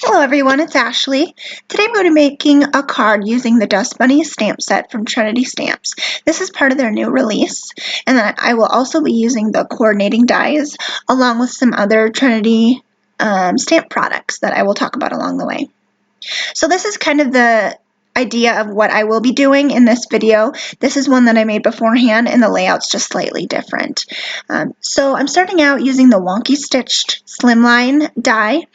Hello everyone, it's Ashley. Today I'm going to be making a card using the Dust Bunnies stamp set from Trinity Stamps. This is part of their new release, and then I will also be using the coordinating dies along with some other Trinity stamp products that I will talk about along the way. So this is kind of the idea of what I will be doing in this video. This is one that I made beforehand and the layout's just slightly different. So I'm starting out using the wonky stitched slimline die,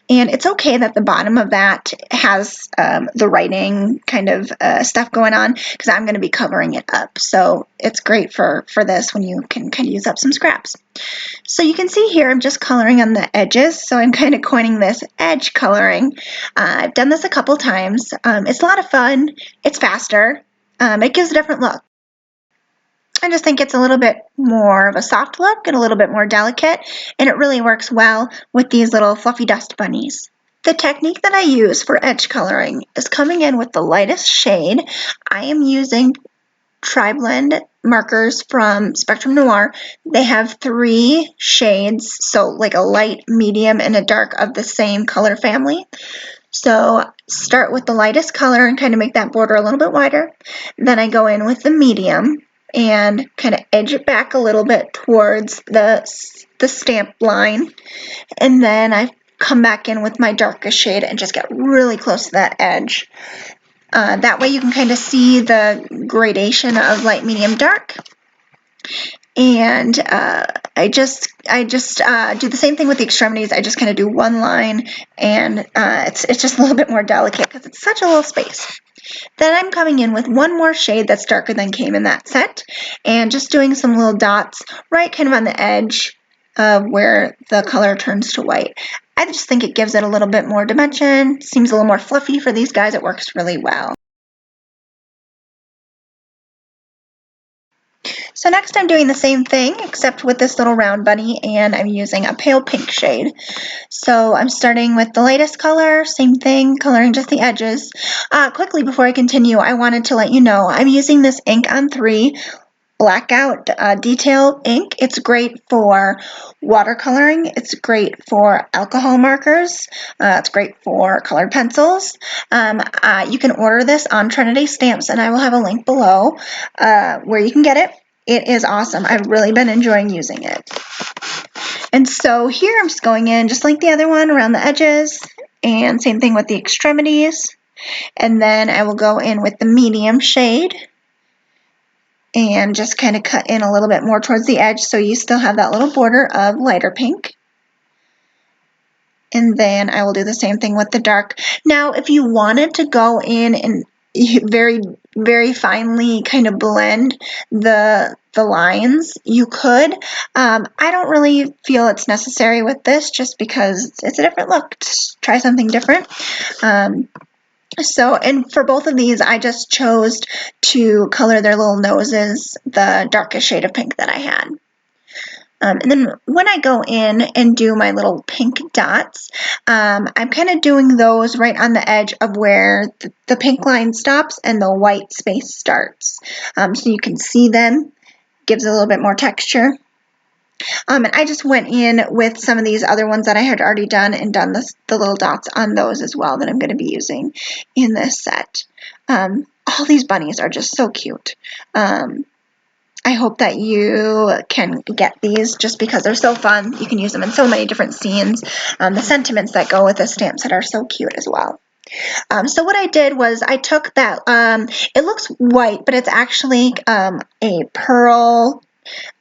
and it's okay that the bottom of that has the writing kind of stuff going on because I'm going to be covering it up. So it's great for this when you can kind of use up some scraps. So you can see here I'm just coloring on the edges, so I'm kind of coining this edge coloring. I've done this a couple times. It's a lot of fun, it's faster, it gives a different look. I just think it's a little bit more of a soft look and a little bit more delicate, and it really works well with these little fluffy dust bunnies. The technique that I use for edge coloring is coming in with the lightest shade. I am using Tri-Blend markers from Spectrum Noir. They have 3 shades, so like a light, medium, and a dark of the same color family. So start with the lightest color and kind of make that border a little bit wider. Then I go in with the medium and kind of edge it back a little bit towards the stamp line. And then I come back in with my darkest shade and just get really close to that edge. That way you can kind of see the gradation of light, medium, dark. And I just do the same thing with the extremities. I just kind of do one line, and it's just a little bit more delicate because it's such a little space. Then I'm coming in with one more shade that's darker than came in that set, and just doing some little dots right kind of on the edge of where the color turns to white. I just think it gives it a little bit more dimension, seems a little more fluffy for these guys. It works really well. So next I'm doing the same thing except with this little round bunny, and I'm using a pale pink shade. So I'm starting with the lightest color, same thing, coloring just the edges. Quickly before I continue, I wanted to let you know I'm using this ink on 3 blackout detail ink. It's great for watercoloring, it's great for alcohol markers, it's great for colored pencils. You can order this on Trinity Stamps, and I will have a link below where you can get it. It is awesome. I've really been enjoying using it. And so here I'm just going in just like the other one around the edges, and same thing with the extremities. And then I will go in with the medium shade and just kind of cut in a little bit more towards the edge so you still have that little border of lighter pink. And then I will do the same thing with the dark. Now, if you wanted to go in and very, very finely kind of blend the lines, you could. I don't really feel it's necessary with this just because it's a different look. Just try something different. And for both of these, I just chose to color their little noses the darkest shade of pink that I had. And then when I go in and do my little pink dots, I'm kind of doing those right on the edge of where the pink line stops and the white space starts. So you can see them, gives a little bit more texture. And I just went in with some of these other ones that I had already done and done the little dots on those as well that I'm going to be using in this set. All these bunnies are just so cute. I hope that you can get these just because they're so fun. You can use them in so many different scenes. The sentiments that go with the stamp set are so cute as well. So what I did was I took that, it looks white, but it's actually a pearl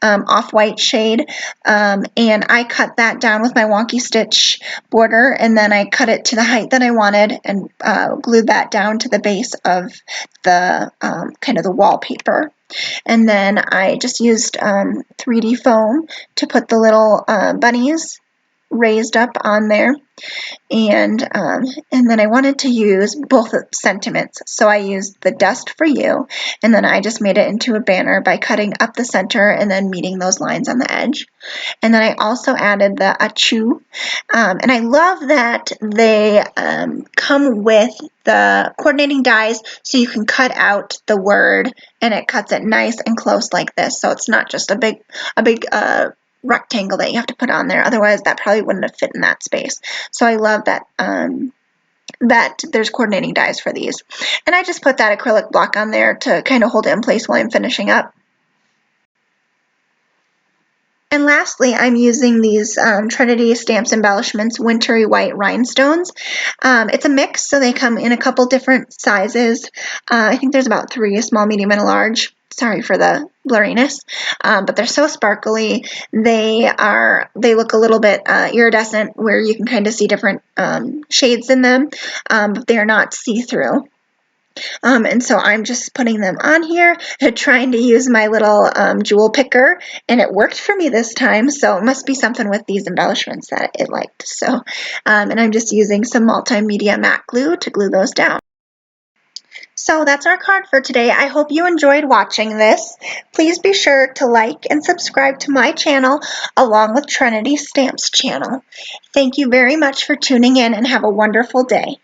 off-white shade, and I cut that down with my wonky stitch border, and then I cut it to the height that I wanted and glued that down to the base of the kind of the wallpaper. And then I just used 3D foam to put the little bunnies raised up on there, and then I wanted to use both sentiments, so I used the Dust for You, and then I just made it into a banner by cutting up the center and then meeting those lines on the edge. And then I also added the Achoo, and I love that they come with the coordinating dies, so you can cut out the word and it cuts it nice and close like this, so it's not just a big rectangle that you have to put on there. Otherwise that probably wouldn't have fit in that space. So I love that that there's coordinating dies for these. And I just put that acrylic block on there to kind of hold it in place while I'm finishing up. And lastly, I'm using these Trinity Stamps Embellishments Wintry White Rhinestones. It's a mix, so they come in a couple different sizes. I think there's about 3, a small, medium, and a large. Sorry for the blurriness, but they're so sparkly. They look a little bit iridescent, where you can kind of see different shades in them, but they are not see-through. And so I'm just putting them on here, trying to use my little jewel picker, and it worked for me this time, so it must be something with these embellishments that it liked. So, and I'm just using some multimedia matte glue to glue those down. So that's our card for today. I hope you enjoyed watching this. Please be sure to like and subscribe to my channel along with Trinity Stamps channel. Thank you very much for tuning in and have a wonderful day.